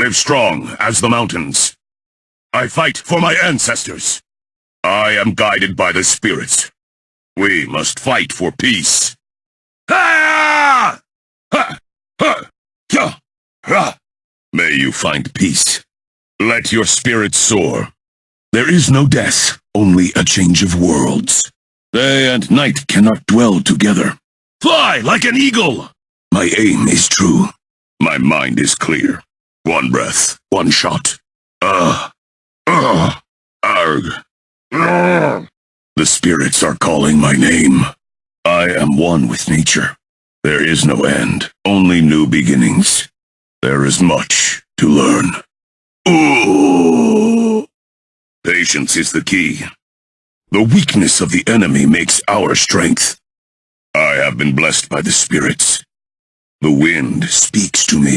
live strong as the mountains. I fight for my ancestors. I am guided by the spirits. We must fight for peace. Ah! Ha! Ha! Ya! Ha! May you find peace. Let your spirit soar. There is no death, only a change of worlds. Day and night cannot dwell together. Fly like an eagle! My aim is true. My mind is clear. One breath, one shot. Arg. The spirits are calling my name. I am one with nature. There is no end, only new beginnings. There is much to learn. Ooh. Patience is the key. The weakness of the enemy makes our strength. I have been blessed by the spirits. The wind speaks to me.